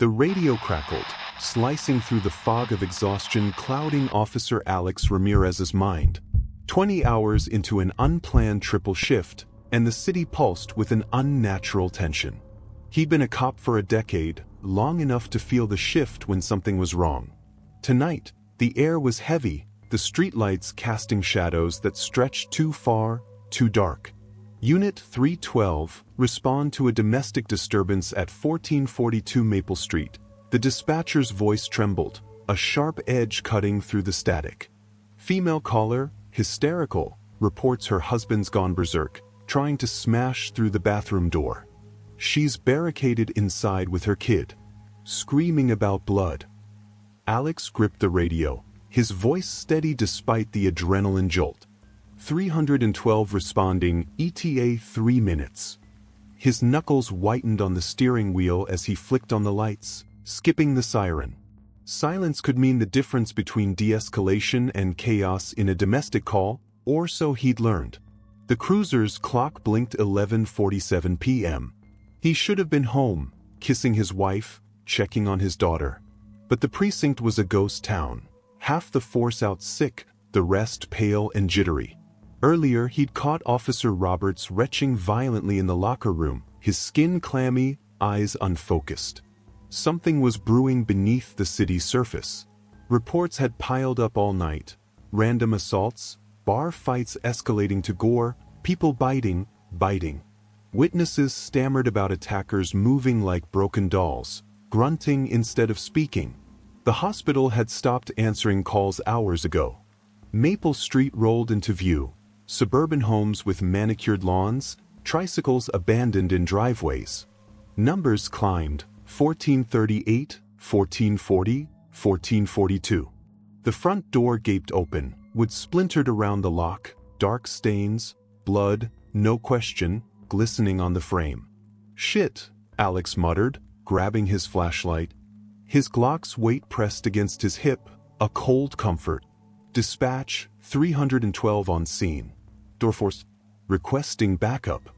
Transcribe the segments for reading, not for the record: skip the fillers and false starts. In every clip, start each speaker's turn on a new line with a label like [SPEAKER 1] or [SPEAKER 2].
[SPEAKER 1] The radio crackled, slicing through the fog of exhaustion clouding Officer Alex Ramirez's mind. 20 hours into an unplanned triple shift, and the city pulsed with an unnatural tension. He'd been a cop for a decade, long enough to feel the shift when something was wrong. Tonight, the air was heavy, the streetlights casting shadows that stretched too far, too dark. Unit 312, respond to a domestic disturbance at 1442 Maple Street. The dispatcher's voice trembled, a sharp edge cutting through the static. Female caller, hysterical, reports her husband's gone berserk, trying to smash through the bathroom door. She's barricaded inside with her kid, screaming about blood. Alex gripped the radio, his voice steady despite the adrenaline jolt. 312 responding, ETA 3 minutes. His knuckles whitened on the steering wheel as he flicked on the lights, skipping the siren. Silence could mean the difference between de-escalation and chaos in a domestic call, or so he'd learned. The cruiser's clock blinked 11:47 p.m. He should have been home, kissing his wife, checking on his daughter. But the precinct was a ghost town. Half the force out sick, the rest pale and jittery. Earlier he'd caught Officer Roberts retching violently in the locker room, his skin clammy, eyes unfocused. Something was brewing beneath the city's surface. Reports had piled up all night. Random assaults, bar fights escalating to gore, people biting. Witnesses stammered about attackers moving like broken dolls, grunting instead of speaking. The hospital had stopped answering calls hours ago. Maple Street rolled into view. Suburban homes with manicured lawns, tricycles abandoned in driveways. Numbers climbed, 1438, 1440, 1442. The front door gaped open, wood splintered around the lock, dark stains, blood, no question, glistening on the frame. Shit, Alex muttered, grabbing his flashlight. His Glock's weight pressed against his hip, a cold comfort. Dispatch, 312 on scene. Doorforce, requesting backup.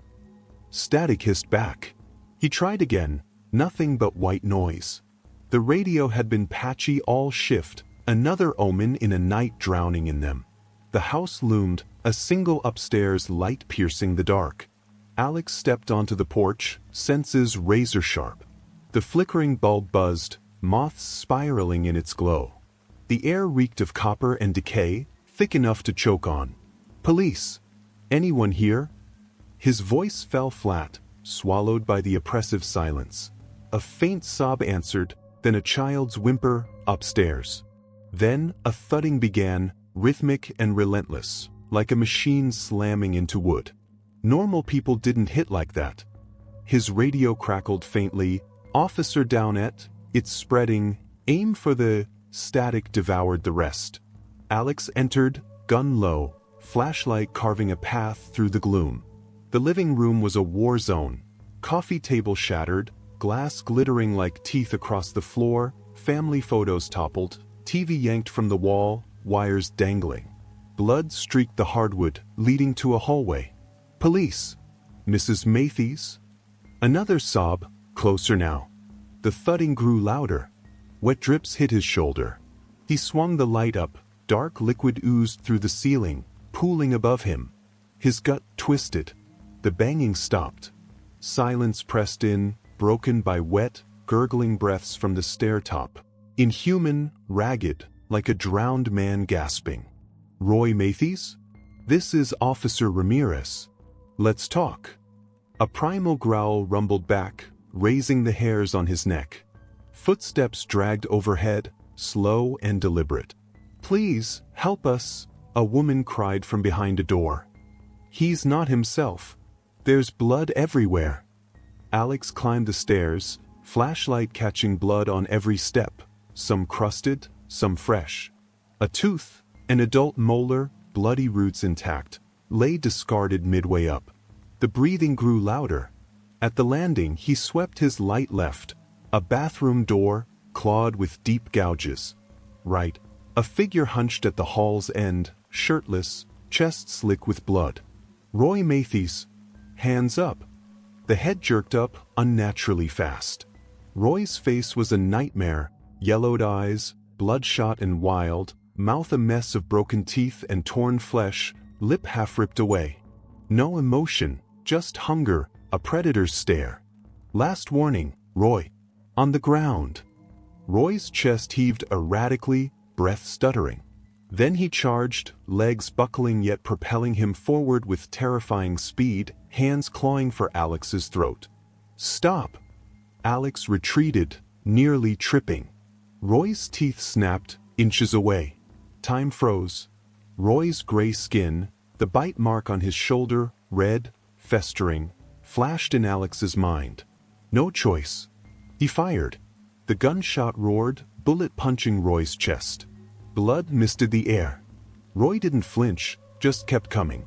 [SPEAKER 1] Static hissed back. He tried again, nothing but white noise. The radio had been patchy all shift, another omen in a night drowning in them. The house loomed, a single upstairs light piercing the dark. Alex stepped onto the porch, senses razor sharp. The flickering bulb buzzed, moths spiraling in its glow. The air reeked of copper and decay, thick enough to choke on. Police! Anyone here? His voice fell flat, swallowed by the oppressive silence. A faint sob answered, then a child's whimper, upstairs. Then a thudding began, rhythmic and relentless, like a machine slamming into wood. Normal people didn't hit like that. His radio crackled faintly, "Officer down at, it's spreading, aim for the..." Static devoured the rest. Alex entered, gun low, flashlight carving a path through the gloom. The living room was a war zone. Coffee table shattered, glass glittering like teeth across the floor, family photos toppled, TV yanked from the wall, wires dangling. Blood streaked the hardwood, leading to a hallway. Police! Mrs. Matthews? Another sob, closer now. The thudding grew louder. Wet drips hit his shoulder. He swung the light up, dark liquid oozed through the ceiling, pooling above him. His gut twisted. The banging stopped. Silence pressed in, broken by wet, gurgling breaths from the stair top. Inhuman, ragged, like a drowned man gasping. Roy Matthews? This is Officer Ramirez. Let's talk. A primal growl rumbled back, raising the hairs on his neck. Footsteps dragged overhead, slow and deliberate. Please, help us, a woman cried from behind a door. He's not himself. There's blood everywhere. Alex climbed the stairs, flashlight catching blood on every step, some crusted, some fresh. A tooth, an adult molar, bloody roots intact, lay discarded midway up. The breathing grew louder. At the landing he swept his light left. A bathroom door, clawed with deep gouges. Right, a figure hunched at the hall's end, shirtless, chest slick with blood. Roy Matthews. Hands up. The head jerked up, unnaturally fast. Roy's face was a nightmare, yellowed eyes, bloodshot and wild, mouth a mess of broken teeth and torn flesh, lip half ripped away. No emotion, just hunger, a predator's stare. Last warning, Roy. On the ground. Roy's chest heaved erratically, breath stuttering. Then he charged, legs buckling yet propelling him forward with terrifying speed, hands clawing for Alex's throat. Stop! Alex retreated, nearly tripping. Roy's teeth snapped, inches away. Time froze. Roy's gray skin, the bite mark on his shoulder, red, festering, flashed in Alex's mind. No choice. He fired. The gunshot roared, bullet punching Roy's chest. Blood misted the air. Roy didn't flinch, just kept coming.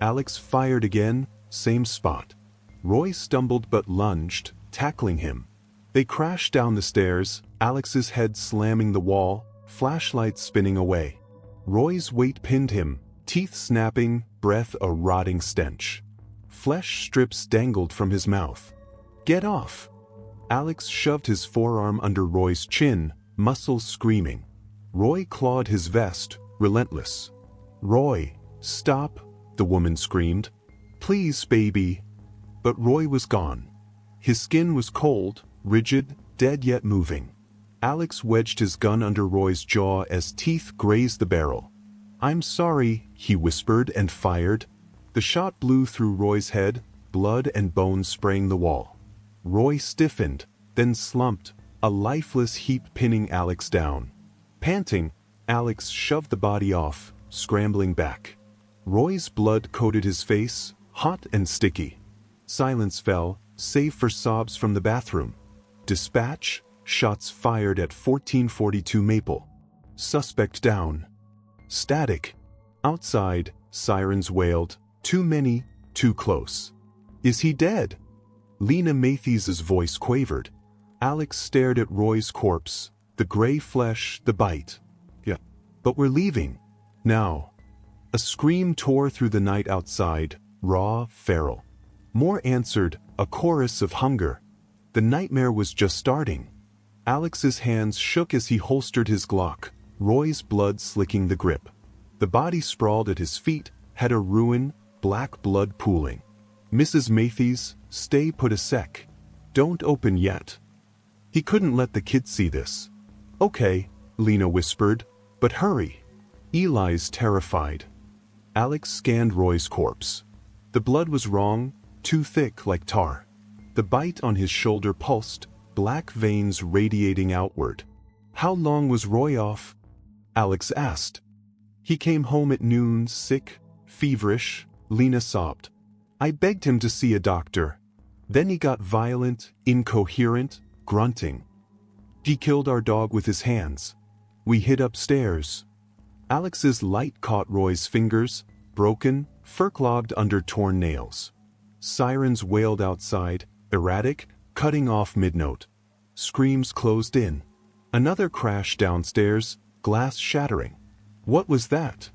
[SPEAKER 1] Alex fired again, same spot. Roy stumbled but lunged, tackling him. They crashed down the stairs, Alex's head slamming the wall, flashlight spinning away. Roy's weight pinned him, teeth snapping, breath a rotting stench. Flesh strips dangled from his mouth. Get off! Alex shoved his forearm under Roy's chin, muscles screaming. Roy clawed his vest, relentless. Roy, stop, the woman screamed. Please, baby. But Roy was gone. His skin was cold, rigid, dead yet moving. Alex wedged his gun under Roy's jaw as teeth grazed the barrel. I'm sorry, he whispered and fired. The shot blew through Roy's head, blood and bones spraying the wall. Roy stiffened, then slumped, a lifeless heap pinning Alex down. Panting, Alex shoved the body off, scrambling back. Roy's blood coated his face, hot and sticky. Silence fell, save for sobs from the bathroom. Dispatch, shots fired at 1442 Maple. Suspect down. Static. Outside, sirens wailed, too many, too close. Is he dead? Lena Matthews's voice quavered. Alex stared at Roy's corpse, the gray flesh, the bite. Yeah. But we're leaving. Now. A scream tore through the night outside, raw, feral. More answered, a chorus of hunger. The nightmare was just starting. Alex's hands shook as he holstered his Glock, Roy's blood slicking the grip. The body sprawled at his feet, had a ruin, black blood pooling. Mrs. Matthews, stay put a sec. Don't open yet. He couldn't let the kids see this. Okay, Lena whispered, but hurry. Eli's terrified. Alex scanned Roy's corpse. The blood was wrong, too thick like tar. The bite on his shoulder pulsed, black veins radiating outward. How long was Roy off? Alex asked. He came home at noon, sick, feverish, Lena sobbed. I begged him to see a doctor. Then he got violent, incoherent, grunting. He killed our dog with his hands. We hid upstairs. Alex's light caught Roy's fingers, broken, fur-clogged under torn nails. Sirens wailed outside, erratic, cutting off mid-note. Screams closed in. Another crash downstairs, glass shattering. What was that?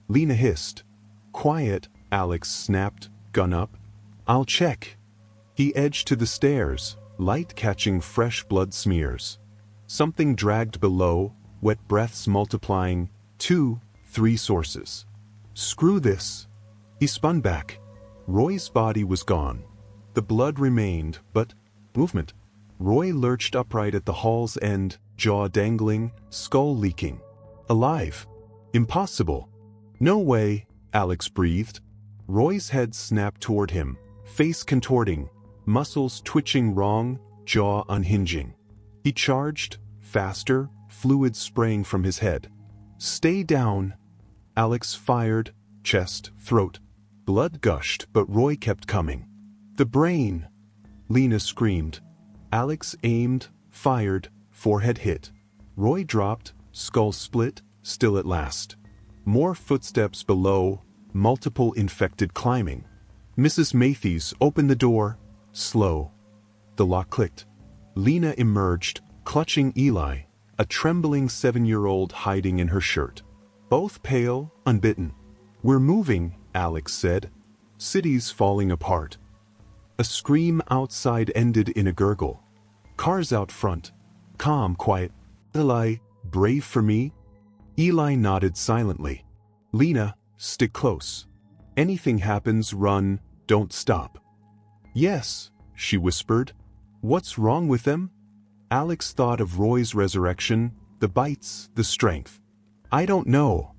[SPEAKER 1] Lena hissed. Quiet, Alex snapped, gun up. I'll check. He edged to the stairs, light catching fresh blood smears. Something dragged below, wet breaths multiplying, 2, 3 sources. Screw this. He spun back. Roy's body was gone. The blood remained, but movement. Roy lurched upright at the hall's end, jaw dangling, skull leaking. Alive. Impossible. No way, Alex breathed. Roy's head snapped toward him, face contorting, muscles twitching wrong, jaw unhinging. He charged, faster, fluid spraying from his head. Stay down. Alex fired, chest, throat. Blood gushed, but Roy kept coming. The brain. Lena screamed. Alex aimed, fired, forehead hit. Roy dropped, skull split, still at last. More footsteps below, multiple infected climbing. Mrs. Matthews opened the door, slow. The lock clicked. Lena emerged, clutching Eli, a trembling 7-year-old hiding in her shirt. Both pale, unbitten. We're moving, Alex said. City's falling apart. A scream outside ended in a gurgle. Cars out front. Calm, quiet. Eli, brave for me? Eli nodded silently. Lena, stick close. Anything happens, run, don't stop. Yes, she whispered. What's wrong with them? Alex thought of Roy's resurrection, the bites, the strength. I don't know.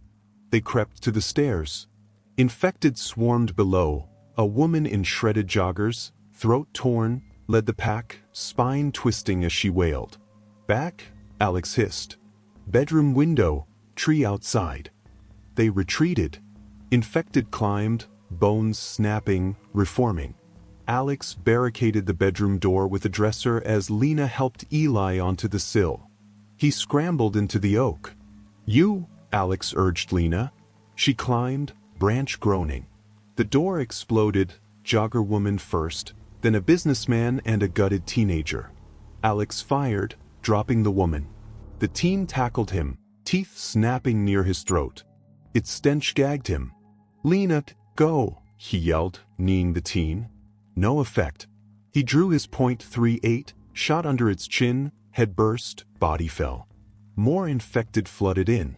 [SPEAKER 1] They crept to the stairs. Infected swarmed below. A woman in shredded joggers, throat torn, led the pack, spine twisting as she wailed. Back, Alex hissed. Bedroom window, tree outside. They retreated. Infected climbed, bones snapping, reforming. Alex barricaded the bedroom door with a dresser as Lena helped Eli onto the sill. He scrambled into the oak. You, Alex urged Lena. She climbed, branch groaning. The door exploded, jogger woman first, then a businessman and a gutted teenager. Alex fired, dropping the woman. The teen tackled him, teeth snapping near his throat. Its stench gagged him. Lena, go, he yelled, kneeing the teen. No effect. He drew his .38, shot under its chin, head burst, body fell. More infected flooded in.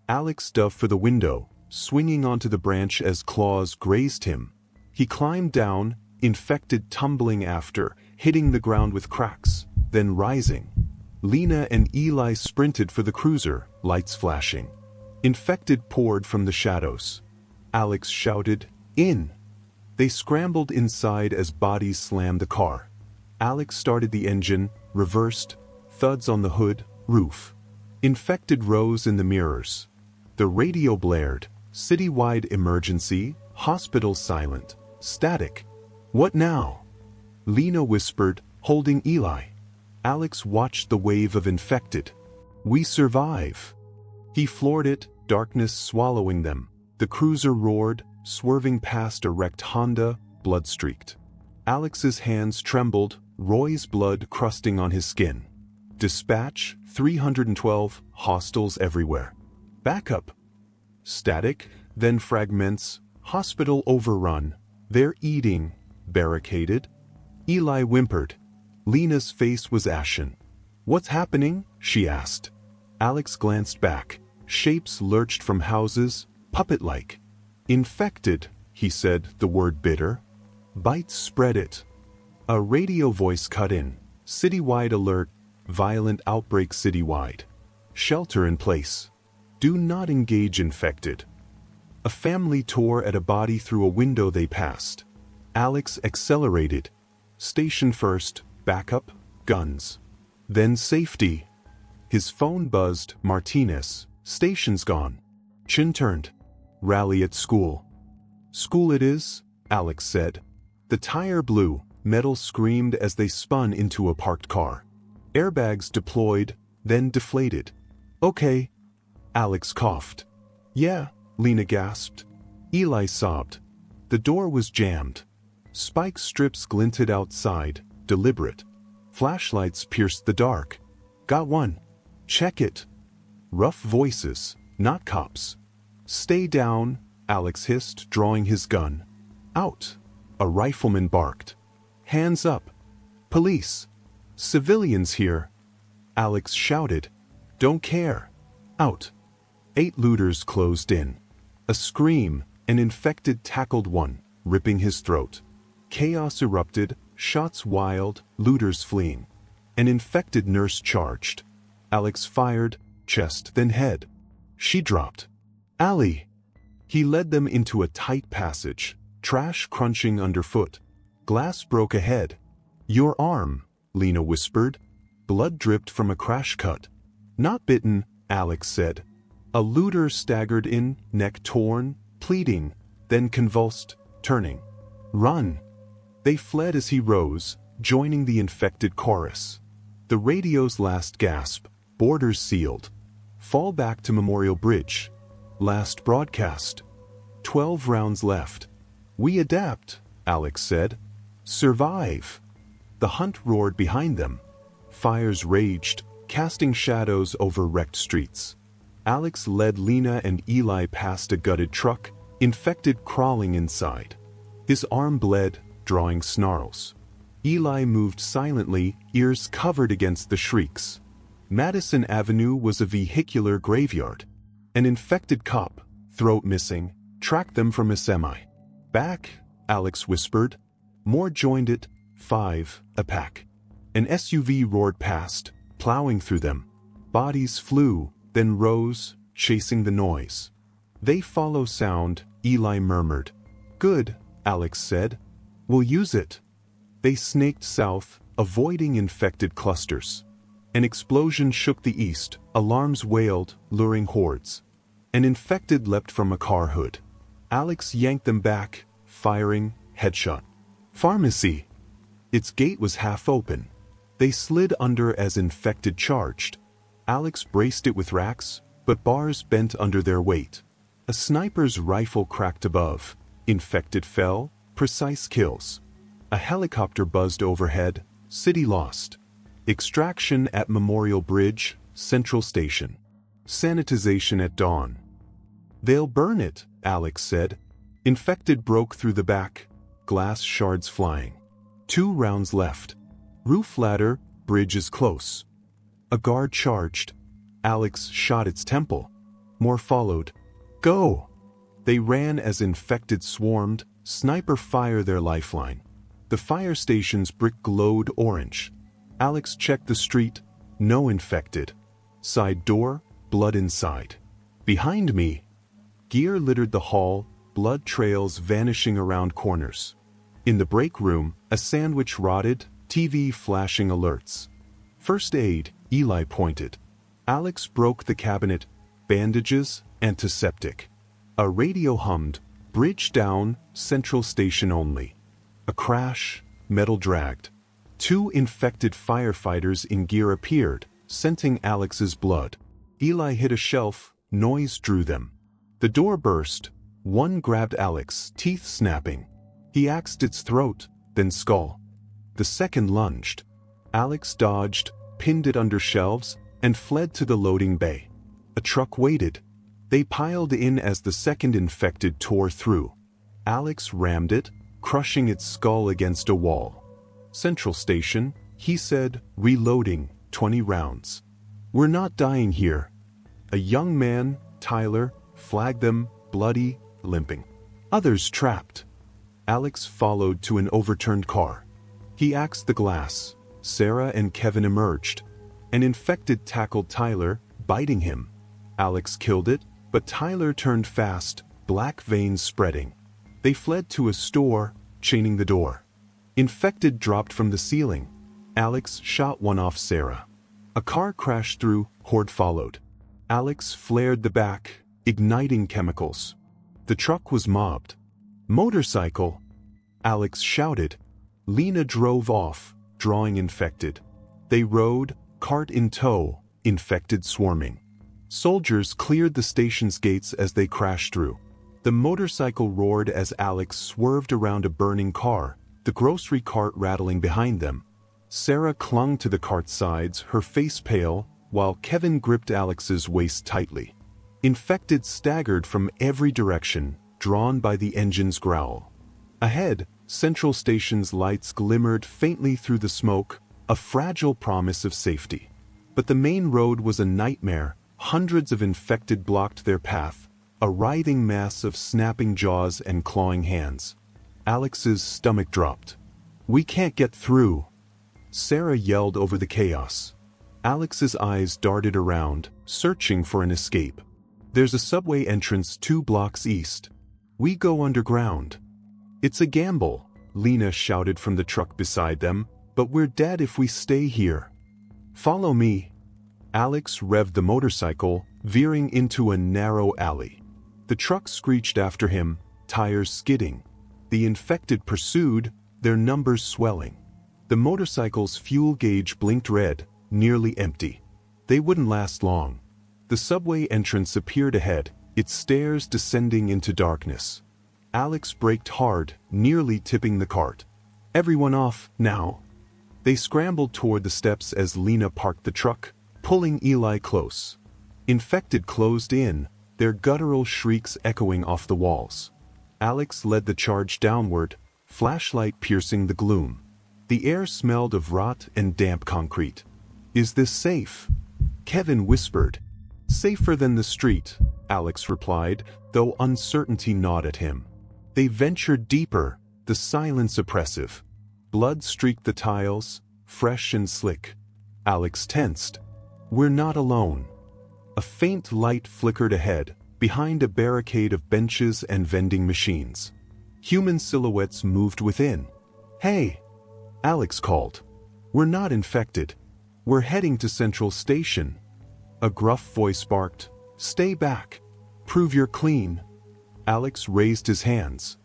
[SPEAKER 1] Alex dove for the window, swinging onto the branch as claws grazed him. He climbed down, infected tumbling after, hitting the ground with cracks, then rising. Lena and Eli sprinted for the cruiser, lights flashing. Infected poured from the shadows. Alex shouted, "In!" They scrambled inside as bodies slammed the car. Alex started the engine, reversed, thuds on the hood, roof. Infected rose in the mirrors. The radio blared, citywide emergency, hospital silent, static. What now? Lena whispered, holding Eli. Alex watched the wave of infected. We survive. He floored it, darkness swallowing them. The cruiser roared, swerving past a wrecked Honda, blood-streaked. Alex's hands trembled, Roy's blood crusting on his skin. Dispatch, 312, hostiles everywhere. Backup. Static, then fragments, hospital overrun. They're eating, barricaded. Eli whimpered. Lena's face was ashen. What's happening? She asked. Alex glanced back. Shapes lurched from houses, puppet-like. Infected, he said, the word bitter. Bites spread it. A radio voice cut in. Citywide alert, violent outbreak citywide. Shelter in place. Do not engage infected. A family tore at a body through a window they passed. Alex accelerated. Station first, backup, guns. Then safety. His phone buzzed, Martinez, station's gone. Chin turned. Rally at school. School it is, Alex said. The tire blew, metal screamed as they spun into a parked car. Airbags deployed, then deflated. Okay. Alex coughed. Yeah, Lena gasped. Eli sobbed. The door was jammed. Spike strips glinted outside, deliberate. Flashlights pierced the dark. Got one. Check it. Rough voices, not cops. Stay down, Alex hissed, drawing his gun. Out. A rifleman barked. Hands up. Police. Civilians here. Alex shouted. Don't care. Out. 8 looters closed in. A scream, an infected tackled one, ripping his throat. Chaos erupted, shots wild, looters fleeing. An infected nurse charged. Alex fired, chest then head. She dropped. Allie. He led them into a tight passage, trash crunching underfoot. Glass broke ahead. Your arm, Lena whispered. Blood dripped from a crash cut. Not bitten, Alex said. A looter staggered in, neck torn, pleading, then convulsed, turning. Run. They fled as he rose, joining the infected chorus. The radio's last gasp, borders sealed. Fall back to Memorial Bridge. Last broadcast. 12 rounds left. We adapt, Alex said. Survive. The hunt roared behind them. Fires raged, casting shadows over wrecked streets. Alex led Lena and Eli past a gutted truck, infected crawling inside. His arm bled, drawing snarls. Eli moved silently, ears covered against the shrieks. Madison Avenue was a vehicular graveyard. An infected cop, throat missing, tracked them from a semi. Back, Alex whispered. More joined it, 5, a pack. An SUV roared past, plowing through them. Bodies flew, then rose, chasing the noise. They follow sound, Eli murmured. Good, Alex said. We'll use it. They snaked south, avoiding infected clusters. An explosion shook the east, alarms wailed, luring hordes. An infected leapt from a car hood. Alex yanked them back, firing, headshot. Pharmacy. Its gate was half open. They slid under as infected charged. Alex braced it with racks, but bars bent under their weight. A sniper's rifle cracked above. Infected fell, precise kills. A helicopter buzzed overhead, city lost. Extraction at Memorial Bridge, Central Station. Sanitization at dawn. They'll burn it, Alex said. Infected broke through the back, glass shards flying. 2 rounds left. Roof ladder, bridge is close. A guard charged. Alex shot its temple. More followed. Go! They ran as infected swarmed, sniper fire their lifeline. The fire station's brick glowed orange. Alex checked the street, no infected. Side door, blood inside. Behind me. Gear littered the hall, blood trails vanishing around corners. In the break room, a sandwich rotted, TV flashing alerts. First aid, Eli pointed. Alex broke the cabinet, bandages, antiseptic. A radio hummed, bridge down, Central Station only. A crash, metal dragged. 2 infected firefighters in gear appeared, scenting Alex's blood. Eli hit a shelf, noise drew them. The door burst. One grabbed Alex, teeth snapping. He axed its throat, then skull. The second lunged. Alex dodged, pinned it under shelves, and fled to the loading bay. A truck waited. They piled in as the second infected tore through. Alex rammed it, crushing its skull against a wall. Central Station, he said, reloading, 20 rounds. We're not dying here. A young man, Tyler, flagged them, bloody, limping. Others trapped. Alex followed to an overturned car. He axed the glass. Sarah and Kevin emerged. An infected tackled Tyler, biting him. Alex killed it, but Tyler turned fast, black veins spreading. They fled to a store, chaining the door. Infected dropped from the ceiling. Alex shot one off Sarah. A car crashed through, horde followed. Alex flared the back, igniting chemicals. The truck was mobbed. Motorcycle! Alex shouted. Lena drove off, drawing infected. They rode, cart in tow, infected swarming. Soldiers cleared the station's gates as they crashed through. The motorcycle roared as Alex swerved around a burning car, the grocery cart rattling behind them. Sarah clung to the cart's sides, her face pale, while Kevin gripped Alex's waist tightly. Infected staggered from every direction, drawn by the engine's growl. Ahead, Central Station's lights glimmered faintly through the smoke, a fragile promise of safety. But the main road was a nightmare. Hundreds of infected blocked their path, a writhing mass of snapping jaws and clawing hands. Alex's stomach dropped. We can't get through. Sarah yelled over the chaos. Alex's eyes darted around, searching for an escape. There's a subway entrance 2 blocks east. We go underground. It's a gamble, Lena shouted from the truck beside them, but we're dead if we stay here. Follow me. Alex revved the motorcycle, veering into a narrow alley. The truck screeched after him, tires skidding. The infected pursued, their numbers swelling. The motorcycle's fuel gauge blinked red, nearly empty. They wouldn't last long. The subway entrance appeared ahead, its stairs descending into darkness. Alex braked hard, nearly tipping the cart. Everyone off, now. They scrambled toward the steps as Lena parked the truck, pulling Eli close. Infected closed in, their guttural shrieks echoing off the walls. Alex led the charge downward, flashlight piercing the gloom. The air smelled of rot and damp concrete. "Is this safe?" Kevin whispered. "Safer than the street," Alex replied, though uncertainty gnawed at him. They ventured deeper, the silence oppressive. Blood streaked the tiles, fresh and slick. Alex tensed. "We're not alone." A faint light flickered ahead, behind a barricade of benches and vending machines. Human silhouettes moved within. "Hey!" Alex called. "We're not infected. We're heading to Central Station." A gruff voice barked, "Stay back. Prove you're clean." Alex raised his hands.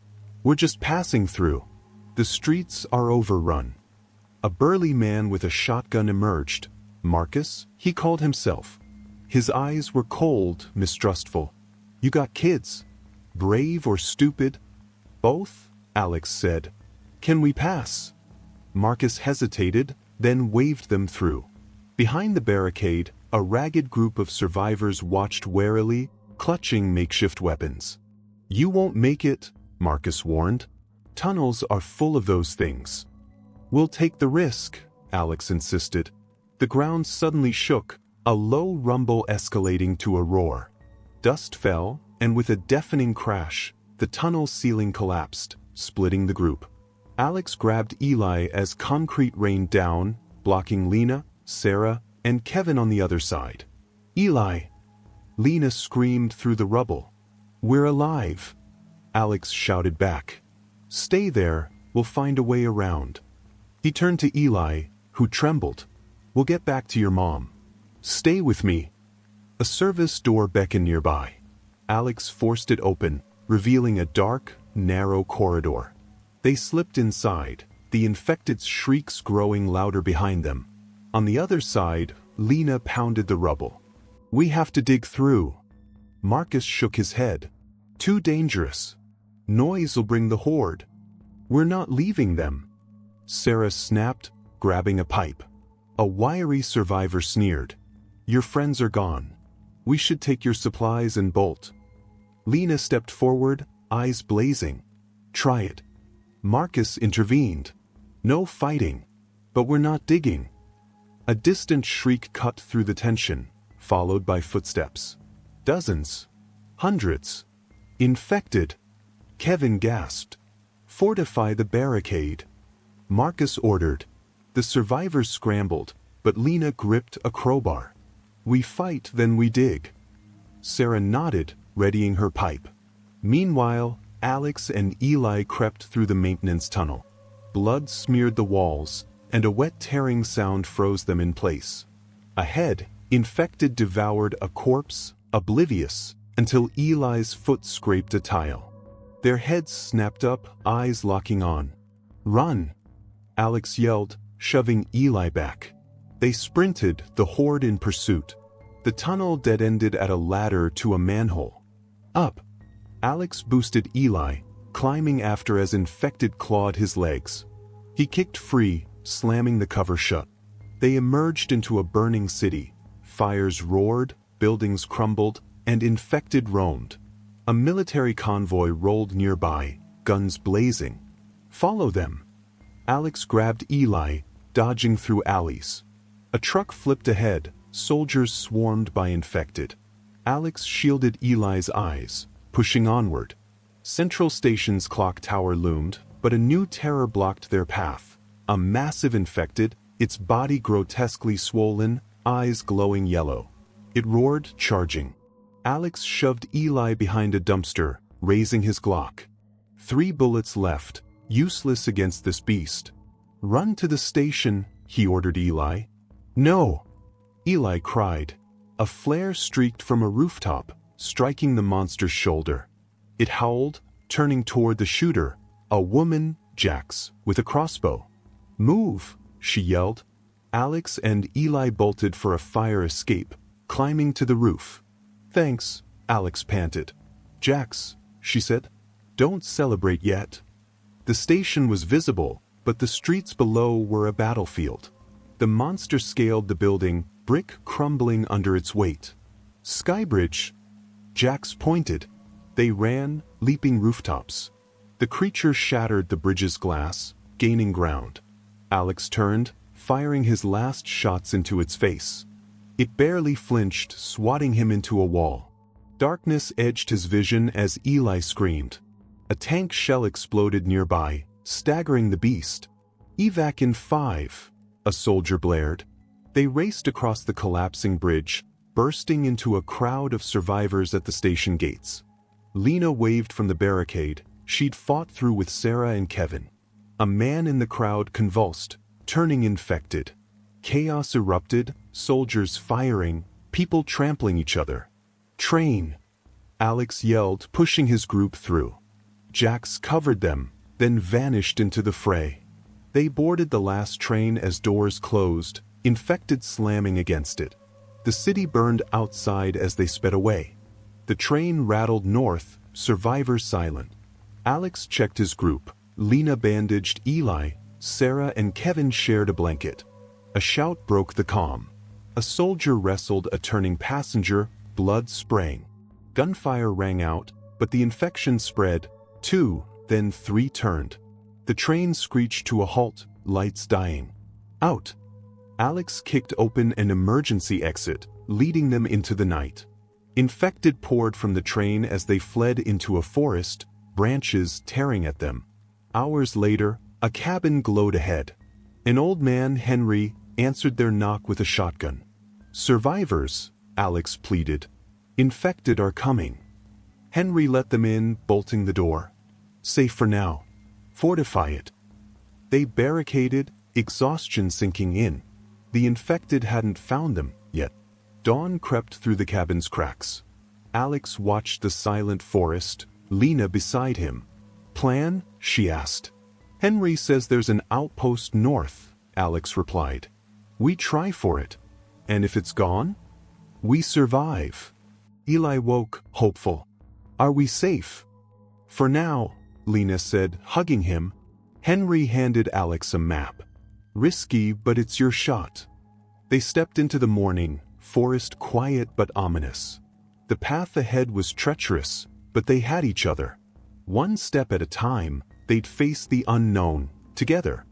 [SPEAKER 1] "We're just passing through. The streets are overrun." A burly man with a shotgun emerged. Marcus, he called himself. His eyes were cold, mistrustful. "You got kids? Brave or stupid?" "Both," Alex said. "Can we pass?" Marcus hesitated, then waved them through. Behind the barricade, a ragged group of survivors watched warily, clutching makeshift weapons. "You won't make it," Marcus warned. "Tunnels are full of those things." "We'll take the risk," Alex insisted. The ground suddenly shook, a low rumble escalating to a roar. Dust fell, and with a deafening crash, the tunnel ceiling collapsed, splitting the group. Alex grabbed Eli as concrete rained down, blocking Lena, Sarah, and Kevin on the other side. "Eli!" Lena screamed through the rubble. "We're alive!" Alex shouted back. "Stay there, we'll find a way around." He turned to Eli, who trembled. "We'll get back to your mom. Stay with me." A service door beckoned nearby. Alex forced it open, revealing a dark, narrow corridor. They slipped inside, the infected's shrieks growing louder behind them. On the other side, Lena pounded the rubble. "We have to dig through." Marcus shook his head. "Too dangerous. Noise'll bring the horde. We're not leaving them." Sarah snapped, grabbing a pipe. A wiry survivor sneered. "Your friends are gone. We should take your supplies and bolt." Lena stepped forward, eyes blazing. "Try it." Marcus intervened. "No fighting. But we're not digging." A distant shriek cut through the tension, followed by footsteps. Dozens. Hundreds. Infected. Kevin gasped. "Fortify the barricade." Marcus ordered. The survivors scrambled, but Lena gripped a crowbar. "We fight, then we dig." Sarah nodded, readying her pipe. Meanwhile, Alex and Eli crept through the maintenance tunnel. Blood smeared the walls, and a wet tearing sound froze them in place. Ahead, infected devoured a corpse, oblivious, until Eli's foot scraped a tile. Their heads snapped up, eyes locking on. "Run!" Alex yelled, shoving Eli back. They sprinted, the horde in pursuit. The tunnel dead-ended at a ladder to a manhole. "Up!" Alex boosted Eli, climbing after as infected clawed his legs. He kicked free, slamming the cover shut. They emerged into a burning city. Fires roared, buildings crumbled, and infected roamed. A military convoy rolled nearby, guns blazing. "Follow them!" Alex grabbed Eli, dodging through alleys. A truck flipped ahead, soldiers swarmed by infected. Alex shielded Eli's eyes, pushing onward. Central Station's clock tower loomed, but a new terror blocked their path. A massive infected, its body grotesquely swollen, eyes glowing yellow. It roared, charging. Alex shoved Eli behind a dumpster, raising his Glock. 3 bullets left, useless against this beast. "Run to the station," he ordered Eli. "No!" Eli cried. A flare streaked from a rooftop, striking the monster's shoulder. It howled, turning toward the shooter, a woman, Jax, with a crossbow. "Move!" she yelled. Alex and Eli bolted for a fire escape, climbing to the roof. "Thanks," Alex panted. "Jax," she said, "don't celebrate yet." The station was visible, but the streets below were a battlefield. The monster scaled the building, brick crumbling under its weight. "Skybridge!" Jax pointed. They ran, leaping rooftops. The creature shattered the bridge's glass, gaining ground. Alex turned, firing his last shots into its face. It barely flinched, swatting him into a wall. Darkness edged his vision as Eli screamed. A tank shell exploded nearby, staggering the beast. "Evac in 5, a soldier blared. They raced across the collapsing bridge, bursting into a crowd of survivors at the station gates. Lena waved from the barricade. She'd fought through with Sarah and Kevin. A man in the crowd convulsed, turning infected. Chaos erupted, soldiers firing, people trampling each other. "Train!" Alex yelled, pushing his group through. Jax covered them, then vanished into the fray. They boarded the last train as doors closed, infected slamming against it. The city burned outside as they sped away. The train rattled north, survivors silent. Alex checked his group. Lena bandaged Eli, Sarah and Kevin shared a blanket. A shout broke the calm. A soldier wrestled a turning passenger, blood spraying. Gunfire rang out, but the infection spread. 2, then 3 turned. The train screeched to a halt, lights dying. Out! Alex kicked open an emergency exit, leading them into the night. Infected poured from the train as they fled into a forest, branches tearing at them. Hours later, a cabin glowed ahead. An old man, Henry, answered their knock with a shotgun. "Survivors," Alex pleaded. "Infected are coming." Henry let them in, bolting the door. "Safe for now. Fortify it." They barricaded, exhaustion sinking in. The infected hadn't found them yet. Dawn crept through the cabin's cracks. Alex watched the silent forest, Lena beside him. "Plan?" she asked. "Henry says there's an outpost north," Alex replied. "We try for it. And if it's gone? We survive." Eli woke, hopeful. "Are we safe?" "For now," Lena said, hugging him. Henry handed Alex a map. "Risky, but it's your shot." They stepped into the morning, forest quiet but ominous. The path ahead was treacherous, but they had each other. One step at a time, they'd face the unknown, together.